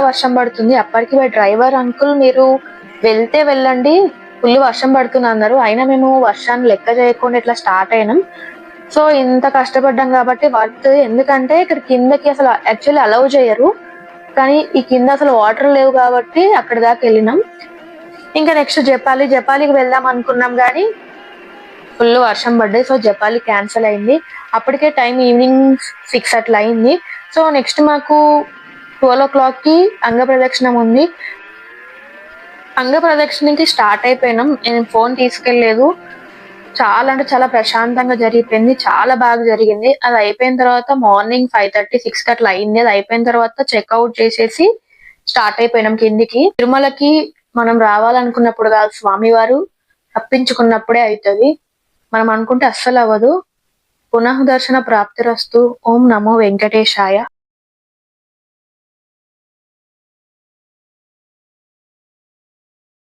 వర్షం పడుతుంది. అప్పటికి డ్రైవర్ అంకుల్ మీరు వెళ్తే వెళ్ళండి, ఫుల్ వర్షం పడుతుంది అన్నారు. అయినా మేము వర్షాన్ని లెక్క చేయకుండా ఇట్లా స్టార్ట్ అయినాం. సో ఇంత కష్టపడ్డాం కాబట్టి వర్త్. ఎందుకంటే ఇక్కడ కిందకి అసలు యాక్చువల్లీ అలౌ చేయరు, కానీ ఈ కింద అసలు వాటర్ లేవు కాబట్టి అక్కడ దాకా వెళ్ళినాం. ఇంకా నెక్స్ట్ జపాలికి వెళ్దాం అనుకున్నాం కానీ ఫుల్ వర్షం పడ్డాయి. సో జపాలి క్యాన్సిల్ అయింది. అప్పటికే టైం ఈవినింగ్ 6 అట్లా అయింది. సో నెక్స్ట్ మాకు 12 o'clock అంగ ప్రదక్షిణం ఉంది. అంగ ప్రదక్షిణకి స్టార్ట్ అయిపోయినాం. నేను ఫోన్ తీసుకెళ్లేదు. చాలా అంటే చాలా ప్రశాంతంగా జరిగిపోయింది, చాలా బాగా జరిగింది. అది అయిపోయిన తర్వాత మార్నింగ్ 5:30, 6 అట్లా అయింది. అది అయిపోయిన తర్వాత చెక్అవుట్ చేసేసి స్టార్ట్ అయిపోయినాం కిందికి. తిరుమలకి మనం రావాలనుకున్నప్పుడు కాదు, స్వామివారు తప్పించుకున్నప్పుడే అవుతుంది. మనం అనుకుంటే అస్సలు అవ్వదు. పునః దర్శన ప్రాప్తిరస్తు. ఓం నమో వెంకటేశాయ.